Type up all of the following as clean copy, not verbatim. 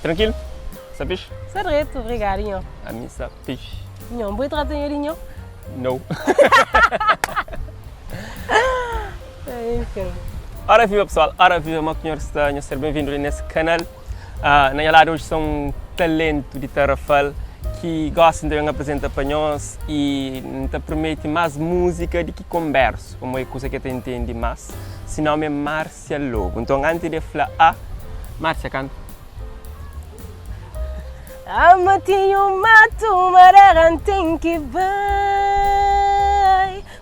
Tranquilo? Está fixe? Certo, obrigado, Inho. A mim está fixe. Inho, boi tratar Inho? Não. Enfim. Ora viva pessoal, ora viva, meu senhor, seja bem-vindo nesse canal. Na verdade hoje são um talento de Tarrafal que gostam de apresentar para nós e nos promete mais música do que conversa, como é coisa que eu entendo mais. Seu nome é Márcia Lobo. Então antes de falar, Márcia canta. Amatinho mato, marera tem que vai.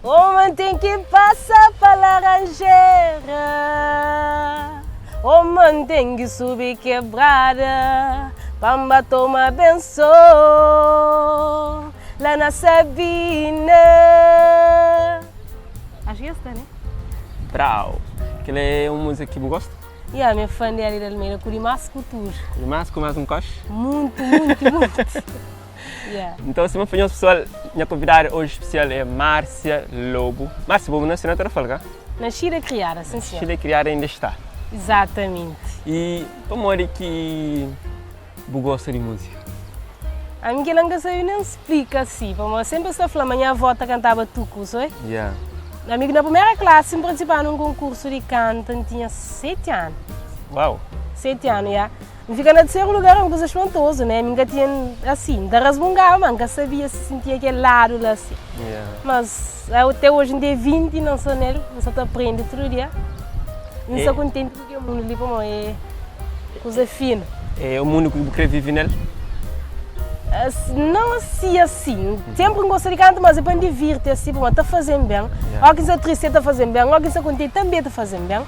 O man tem que passar para laranjeira. O man tem que subir quebrada. Pamba toma benção lá na Sabina. Acho que esta, né? Brau. Aquela é uma música que eu gosto. E a minha fã dela de Almeida, com mais cultura. Com mais um coche. Muito. Yeah. Então, se me apanhou pessoal, minha convidada hoje especial é Márcia Lobo. Márcia Lobo nasceu na Tarrafal, Nascida e criada, sim senhor. Nascida e criada ainda está. Exatamente. E como é que você gosta de música? A mim que não sei nem explica assim, mas sempre estou falando, minha avó cantava tucu, sabe? Yeah. A mim na primeira classe, eu participava num concurso de canto, eu tinha 7 anos. Uau! 7 anos, já. Eu fiquei no terceiro lugar, uma coisa espantosa, né? Eu tinha, assim, da rasbungava, nunca sabia se sentia aquele lado lá, assim. Yeah. Mas até hoje, em dia 20, não sou nele, eu só aprendo todo dia. Não sou contente porque o mundo ali, como é coisa fina. É o mundo que você vive nele? Não assim. Sempre gosto de cantar, mas é para me divertir, assim, para estar fazendo bem. Alguém está triste, está fazendo bem. Alguém está contente, também está fazendo bem.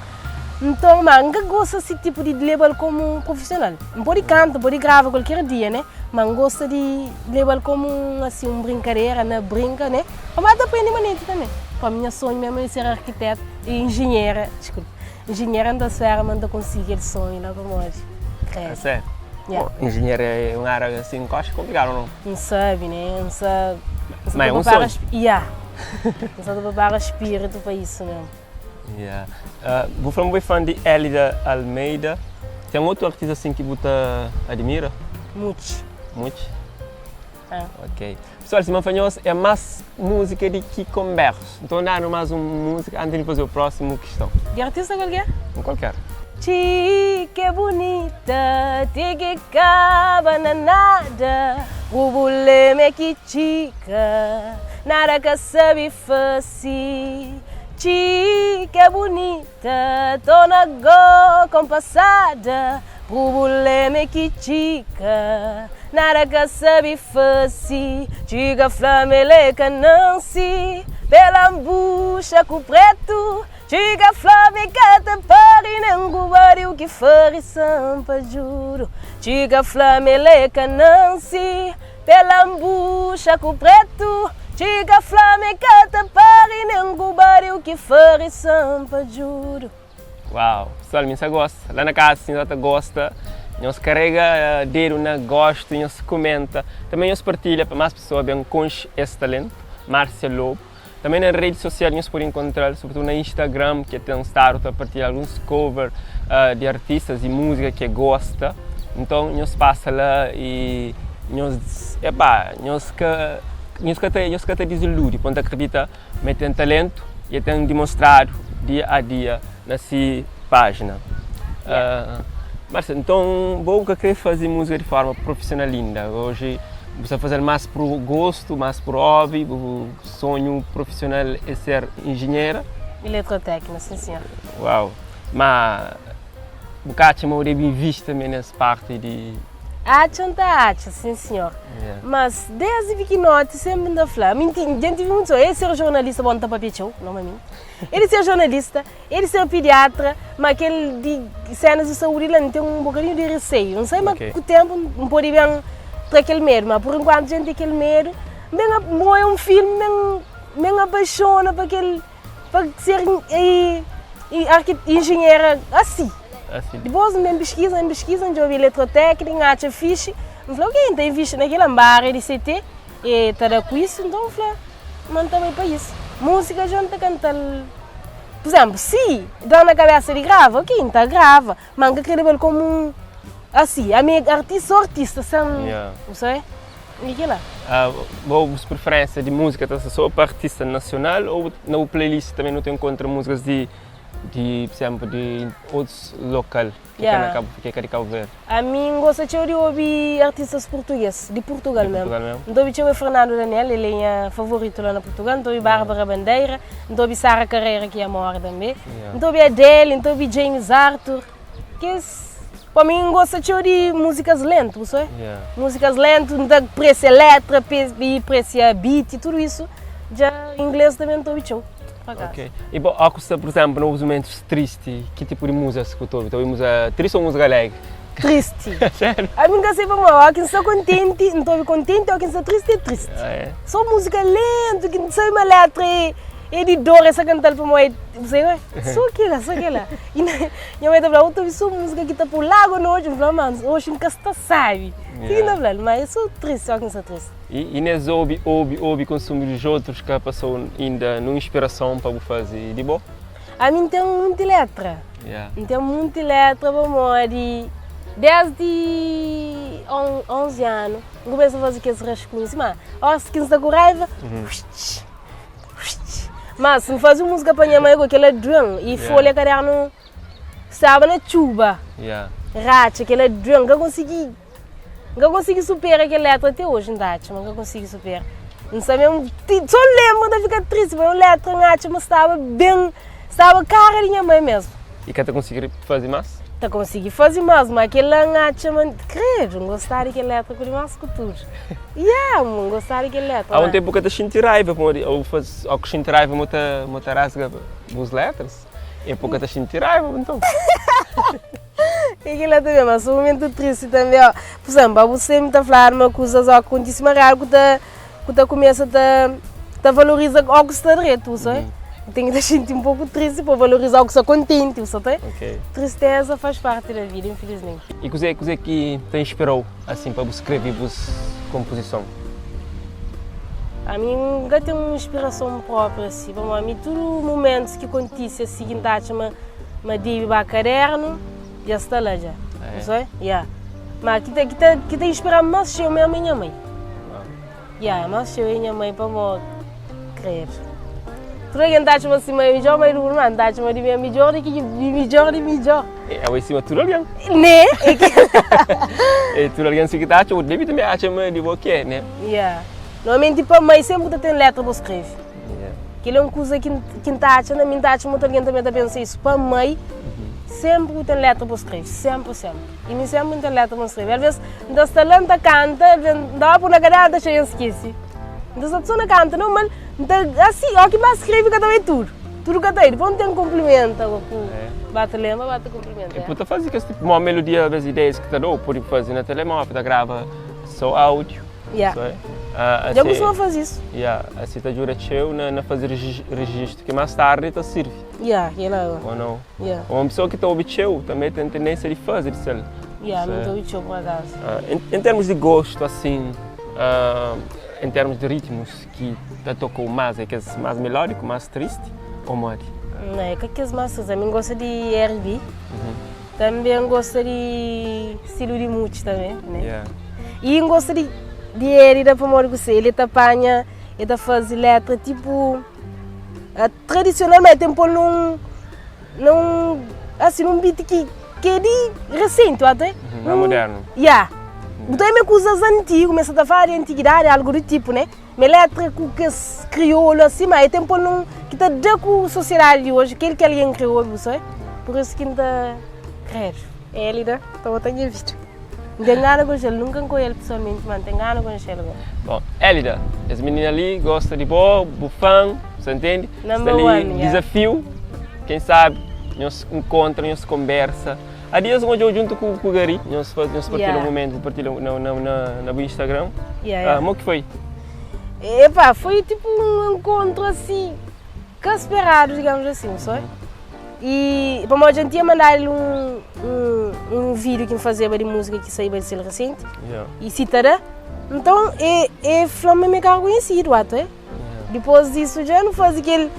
Então, mas nunca gosto desse tipo de levar como profissional. Não pode cantar, pode gravar qualquer dia, né? Mas gosto de levar como assim, uma brincadeira, na brinca, né? Mas aprender maneira também. Para minha sonho mesmo é ser arquiteta e engenheira. Desculpa. Engenheira da esfera, mas não consigo esse sonho, lá como hoje. É sério? Yeah. Bom, engenheiro é uma área assim, que eu acho complicado ou não? Não sabe, né? Não sabe. Mas é um sonho. Não sabe preparar espírito para isso mesmo. Yeah. Vou falar muito fã de Elida Almeida. Tem um outro artista assim que você admira? Muito. Muito? Ok. Pessoal, se me apanhou, é mais música de que conversa. Então, dá mais uma música antes de fazer o próximo questão. De artista qualquer? Qualquer. Que bonita, te que caba na nada, o buleme que chica, nada que sabe fazer. Que bonita, dona go compassada, o buleme que chica, nada que sabe fazer. Chica flameleca não se, pela bucha com preto. Chica flame cata pari nengubari o que fari sampa juro. Chica flame leca não se pela bucha com preto. Chica flame cata pari nengubari o que fari sampa juro. Uau, pessoal, você gosta. Lá na casa, se você gosta, nós carrega dedo na gosto, nós comenta. Também nós partilha para mais pessoas bem com esse talento, Márcia Lobo. Também nas redes sociais nós podemos encontrar, sobretudo na Instagram, que tem estado a partilhar alguns covers de artistas e música que gosta. Então nós passa lá e nós que desilude, quando acredita, mas tem talento e tem demonstrado dia a dia nessa página. Mas então vou querer fazer música de forma profissional linda. Hoje você fazer mais por gosto, mais por hobby, o sonho profissional é ser engenheira. Eletrotécnica, sim senhor. Uau! Mas o que eu bem visto também nessa parte de... Sim senhor. Yeah. Mas desde que noite sempre ainda fala. Gente viu muito ele ser jornalista, bom tá papel show, normalmente. Ele ser jornalista, ele ser pediatra, mas aquele de cenas de saúde lá tem um bocadinho de receio. Não sei, mas com o tempo não pode ver aquele medo, mas por enquanto a gente tem aquele medo, é um filme, me apaixona para ser engenheira assim. Depois me pesquisa, já ouvi eletrotécnica, acha fixe, eu falei, ok, tem visto naquele ambar de CT, e está com isso, então eu falei, mano, também para isso. Música já não está cantando, por exemplo, se dá na cabeça de grava, ok, então grava, mas não quer como assim, a minha artista são, não sei, e que lá. Vos preferência de música tá só para artista nacional ou na playlist também não te encontra músicas de por exemplo, de outros local que é de Cabo Verde? A mim gosta de ouvir artistas portugueses, de Portugal mesmo. Então eu ouvi Fernando Daniel, ele é favorito lá na Portugal. Então eu ouvi Bárbara Bandeira, então eu ouvi Sara Carreira, que é a maior também. Então eu ouvi Adele, então eu ouvi James Arthur. Que para mim gosta de ouvir músicas lentas, sabe? Músicas lentas, então preço letra, preço beat e tudo isso. Já em inglês também estou ouvindo. Ok. E bom, por exemplo, nos momentos tristes, que tipo de música escutou? Então, música triste ou música alegre? Triste. Sério? A mim não sei como eu, quem está contente, não estou contente, ou quem está triste é triste. Só música lenta, que não sei uma letra e de dor, essa cantar para mim, você só aquela. E minha mãe está falando, eu estou ouvindo só música que está por lago hoje, eu falo, mas hoje nunca está sabe. Mas eu sou triste, só quem está triste. E nesse ouve consumir os outros que passou ainda numa inspiração para fazer de bom? A mim tem muita letra. Tem muita letra para mim. Desde 11 anos, começo a fazer aqueles rascunhos. Mas, se quem está com raiva, mas se me faz música para minha mãe com aquele drum e folha caderno, estava na chuva. Racha, aquele drum, que eu consegui superar aquela letra até hoje, mas eu consegui superar. Não sei mesmo, só lembro de ficar triste, mas a letra mas estava cara de minha mãe mesmo. E que está conseguindo fazer mais? Está conseguindo fazer mais, mas aquela credo, não gostava daquela letra com mais que tudo. Não gostava daquela letra. Há um tempo que eu sinto raiva, ou que sinto raiva, eu rasga as letras. É porque eu sinto raiva, então. Aquilo também, mas um momento triste também. Por exemplo, você me está a falar uma coisa que acontece raro que você começa a valorizar algo que está direito, sabe? Tem que sentir um pouco triste para valorizar algo que está contente, sabe? Tristeza faz parte da vida, infelizmente. E o que te inspirou assim para escrever composição? A mim nunca tenho uma inspiração própria, assim. A mim, todos os momentos que acontecem assim, me digo para caderno, já está lá já. Não sei? Mas que te inspira mais eu mesmo minha mãe. Mas eu e minha mãe para me crer. Tudo que andar assim, melhor, mas não andar de melhor e melhor. É o cima tudo alguém. Né? É tudo alguém se que está achando, deve também achar de boa né? Normalmente para mãe sempre tem letra para escrever. Que é uma coisa que está achando, a mim está achando muito alguém também está pensando isso. Para mãe sempre tem letra para escrever, sempre. E mim sempre tem letra para escrever. Às vezes, das talentos canta, dá para uma cadeira, cheia esquece. Então, se você canta, não, mas assim, o que mais escreve que também tudo. Tudo que tem, depois não tem cumprimento. Bate lembra, bate cumprimento. E pode fazer esse tipo, uma melodia das ideias que está dando, pode fazer na telemóvel, grava só áudio. Já costuma fazer isso. Assim te ajuda a fazer registro que mais tarde te serve. Ou não? Uma pessoa que está ouvindo também tem tendência de fazer isso. Não estou ouvindo por acaso. Em termos de gosto, assim, em termos de ritmos que te tocou mais, é que é mais melódico, mais triste ou mais? Não, é que é mais triste. Eu gosto de R&B. Também gosto de estilo de multi também, né? E gosto de ele da família que ele apanha, ele faz letra tipo tradicionalmente tem por num assim num beat que é de recente até. Não moderno. Então é coisas antigas, começa a falar de antiguidade, algo do tipo, né? Mas letra que se criou assim, mas tem por num que está de com a sociedade de hoje, aquele que alguém criou, sabe? Por isso que ainda creio. Ele da, estou tendo visto. Tem gana com ele, nunca conheço ele pessoalmente, mas tem gana com ele. Bom, Elida, essa menina ali gosta de boa, bufão, você entende? Number one, desafio, quem sabe, nós encontra, nós conversa. Há dias onde eu junto com o Gary, nós partilhamos um momento, partilhamos no Instagram. Como que foi? Foi tipo um encontro assim, esperado, digamos assim, sabe? E para a gente ia mandar-lhe um vídeo que fazia de música que saiu de ser recente. E citará. Então, é flama me carro conhecido, até. Depois disso, já não faz aquele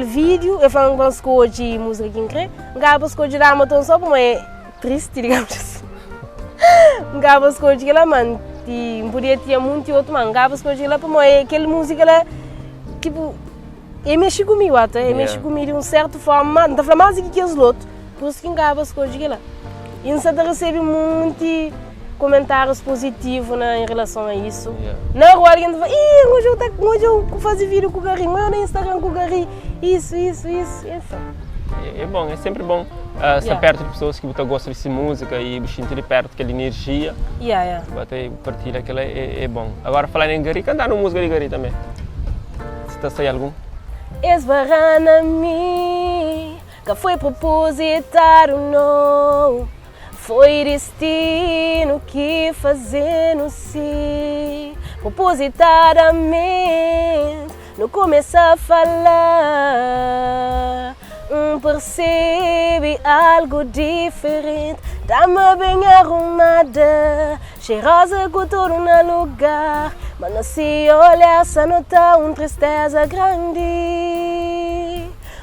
vídeo, eu falo que escolhe música que quer. Não escolhe dar uma só, como triste, digamos assim. Gava as coisas que ela mano, e podia ter muito outro mano, gava as coisas que ela para mim, aquela música ela tipo mexe comigo até, mexe comigo de uma certa forma, não fala mais que os outros, por isso que gava as coisas que ela. E não se recebe muito comentários positivos em relação a isso. Na rua alguém fala, hoje eu faço vídeo com o Gary, mas eu no Instagram com o Gary, isso, enfim. É bom, é sempre bom estar perto de pessoas que gostam dessa música e sentir perto aquela energia. Bater partilha aquela é bom. Agora falar em Gary, cantar uma música de Gary também. Se está aí algum? Esbarrar na mim, que foi propositar ou não. Foi destino que fazendo-se propositadamente. Não começa a falar, percebe algo diferente. Dá-me bem arrumada, cheirosa com tudo no lugar. Mas não se olhar, se nota uma tristeza grande.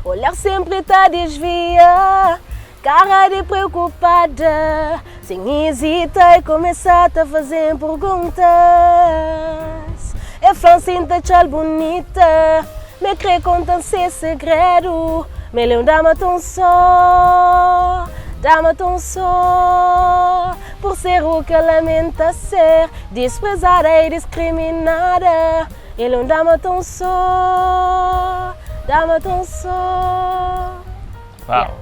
Olhar sempre está a desviar, cara de preocupada. Sem hesitar e começar a fazer perguntas. É Francinta tchau bonita, me crê contam seu segredo. Me lembro dá-me tão só, por ser o que lamenta ser, desprezada e discriminada. Ele dá-me tão só, Uau,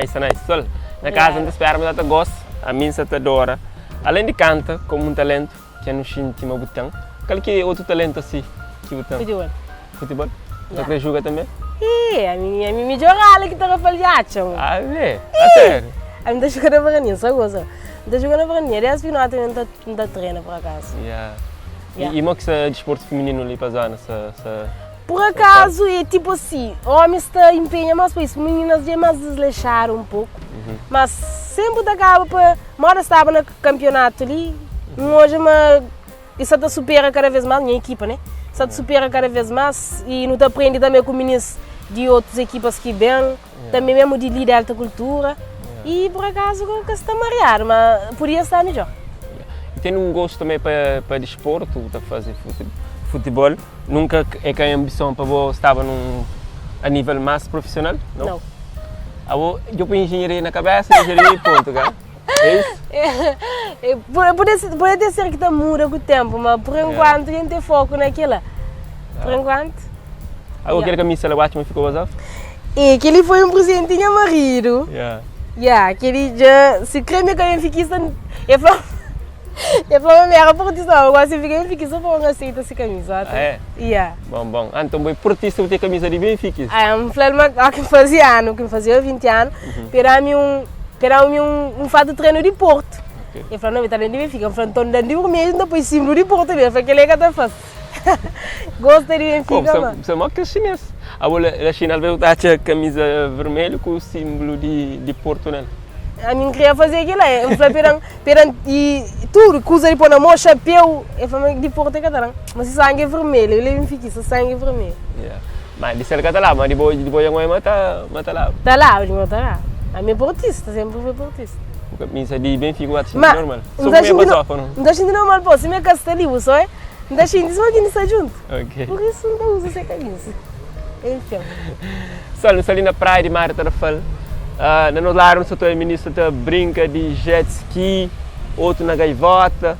isso é nice. Sol, na casa onde esperamos até gosto, a mim se adora. Além de canta, como um talento, que é no Xintima Botão. Qual que é outro talento assim que Botão? Futebol? Você quer jogar também? A minha me joga que está a falar, tchau. Ah, é? A sério? A minha está jogando para mim, só goza. Está jogando para mim, aliás, não está treina por acaso. E como é que é desporto feminino ali para a zona? Por acaso, é tipo assim, homens está empenham mais para isso, meninas já mais desleixaram um pouco. Mas sempre acaba para... Mora estava no campeonato ali, hoje isso está supera cada vez mais, minha equipa, né? Isso te supera cada vez mais e não te aprende também com meninos de outras equipas que vêm, também mesmo de líder da cultura. E por acaso que está mareado, mas podia estar melhor. E tem um gosto também para desporto, para fazer futebol? Nunca é que a ambição para você estava a nível mais profissional? Não. Eu ponho engenharia na cabeça, engenharia e ponto, cara. É isso? Pode ser que está muda com o tempo, mas por enquanto a gente tem foco naquilo. Por enquanto. Agora aquele camisa ela bate, mas ficou vazado? E aquele foi um presentinho marido. Aquele já. Se creme que eu fiquei. É para a minha portista, agora se fiquei só para uma aceita essa camisa. Bom. Então, bem, portista tem camisa de Benfica? Um flema que fazia 20 anos, Perá-me um fato de treino de Porto. Eu falei, não, está dentro de Benfica. Eu falei, estou dentro de Benfica, depois símbolo de Porto. Eu falei, que é que está fácil. Gosto de Benfica, mano. Você é uma que é chinês. A China veio dar a camisa vermelha com o símbolo de Porto nela. A mim queria fazer aquilo. Eu falei, e tudo, que usa de pôr na mão, chapéu. Eu falei, de Porto é catalão. Mas se sangue é vermelho, eu levo Benfica, se sangue é vermelho. Mas de ser catalão, mas de boia não está lá. Está lá, está lá. A minha portista, sempre foi portista. Camisa de Benfica, eu acho normal. Não está sentindo normal, pô. Se minha casa está ali, só é? Não está sentindo, só que não está junto. Por isso não usa essa camisa. Enfim. Só ali na praia de Mar Tarafal, na nossa área, o ministro brinca de jet ski, outro na gaivota,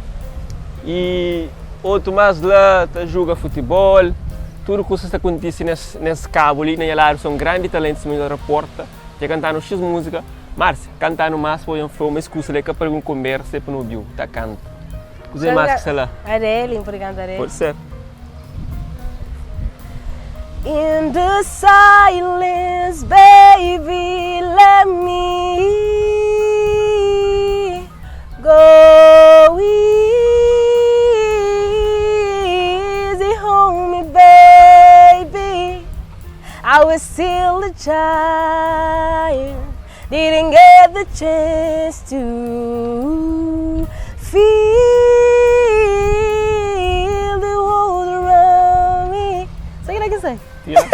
e outro mais lá joga futebol. Tudo que está acontecendo nesse cabo ali, na área, são grandes talentos no aeroporto. Já cantaram X música, Márcia, cantaram mais foi uma excusa que para um comer sempre no bio, tá canta. Cozinha mais que sei lá. Areli, por cantar Areli. Pode ser. In the silence, baby, let me go easy on me, baby. I was still a child, didn't get the chance to feel the world around me. Say it like I say. Yeah.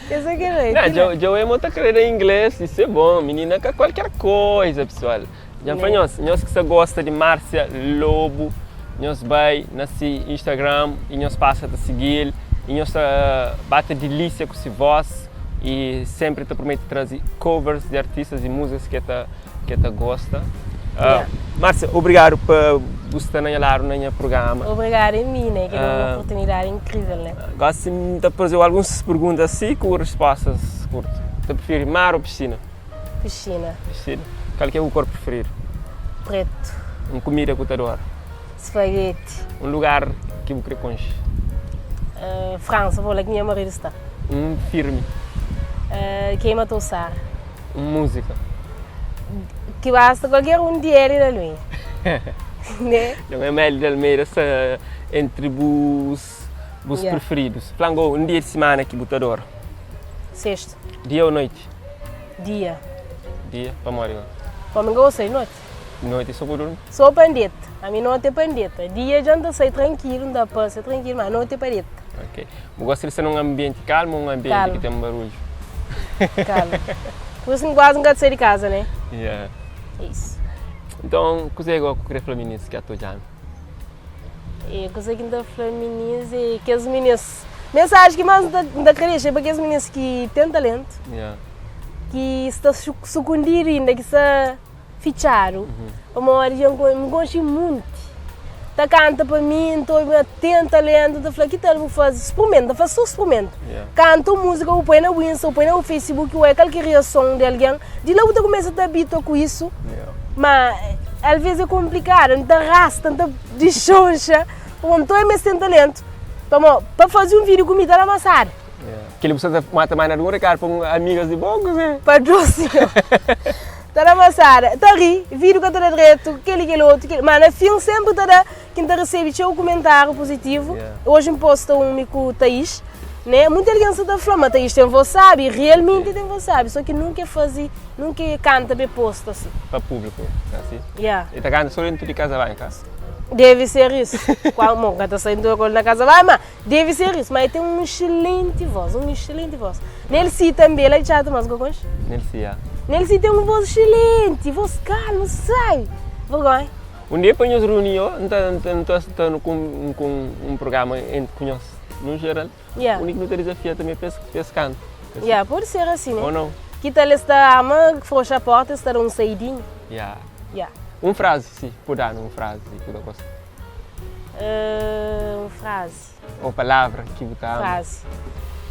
Esse não quero. Não, eu amo a querer em inglês, isso é bom. Menina, que qualquer coisa, pessoal. Já foi nós que você gosta de Márcia Lobo, nós vai nesse Instagram e nós passa a seguir e nós bate delícia com essa voz e sempre te promete trazer covers de artistas e músicas que te gosta. Márcia, obrigado por você estar no programa. Obrigada a mim, né? Que é uma oportunidade incrível, né? Gosto de fazer algumas perguntas assim com respostas curtas. Você prefere mar ou piscina? Piscina. Piscina. Qual que é o cor preferido? Preto. Uma comida que você adora? Espaguete. Um lugar que você quer conhecer? França, vou lá que minha marido está. Um filme? Queima Tossar. Uma música? Que basta qualquer dia ele na lua. Né? Não é melhor de Almeida entre os preferidos. Flango, um dia de semana que você adora? Sexto. Dia ou noite? Dia. Dia, para morrer. Para mim gostei, noite. Noite só por dormir? Sou pandeta. A mim noite é pandeta. Dia já ando sai tranquilo, não dá para ser tranquilo, mas noite é pandeta. Ok. Eu gosto de ser num ambiente calmo ou um ambiente que tem um barulho? Calmo. Por isso quase nunca sair de casa, né? Yeah. Isso. Então, o que você gosta de falar meninas que estou já? E coisa que ainda fala meninas é que as meninas... Mensagem que mais da cresce é para as meninas que têm talento, que estão sucundir ainda, que estão ficharam. Uma hora eu me gosto muito. Tá canta para mim, tem talento, tá falando que tal vou fazer, experimenta, faz só experimento. Canta música, ou põe na Insta, ou põe no Facebook, ou é qualquer reação de alguém, de lá você começa a estar habituado com isso. Mas às vezes é complicado, não te arrasta, não te deschoncha. Então é mais tem talento. Para fazer um vídeo comigo, ela amassar. Aquele você mata mais na rua, cara, para amigas de bons, né? Patrocínio. Está a amassar, está a rir, vídeo que está direto, aquele outro. Mas no filme sempre está quem recebe um comentário positivo. Hoje eu posto um com o Thaís. Né? Muita gente está falando, mas Thaís tem voz sabe, realmente tem voz sabe, só que nunca canta bem posto assim. Para público, assim? E está cantando só dentro de casa, vai em casa? Deve ser isso. Bom, está saindo agora na casa, vai, mas deve ser isso. Mas tem uma excelente voz, Nele sim também, ele é chato, mas o que eu Nele sim tem uma voz excelente, voz calma, sai. Vergonha. Um dia para nós reunir, não estou com um programa entre conhece, no geral. O único desafio também é esse canto. Pode ser assim, né? Ou não? Que tal está a fecha a porta, está um saidinho. Uma frase, sim, pode dar uma frase que você gosta. Uma frase. Ou palavra que você ama. Frase.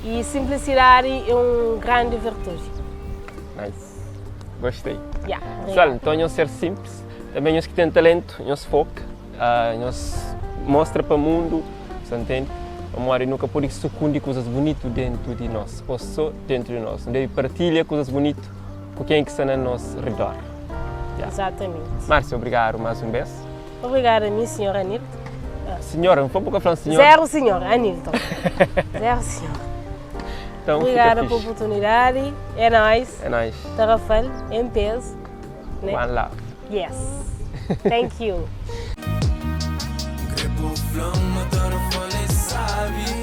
E simplicidade é um grande virtude. Nice. Gostei. Pessoal, então nós ser simples, também nós que temos talento, nós foca, nós mostra para o mundo, você entende? Amor, e nunca pode sucumbir coisas bonitas dentro de nós, ou só dentro de nós. Não deve partilhar coisas bonitas com quem está ao nosso redor. Exatamente. Márcia, obrigado mais uma vez. Obrigada a mim, senhora Anilton. Senhora, não foi pouco falando senhora? Zero senhora, Anilton. Zero senhora. Então, obrigada pela oportunidade. É nóis. É nóis. Tá, Rafael, em peso. Né? One love. Yes. Thank you. Grebo flama, sabe?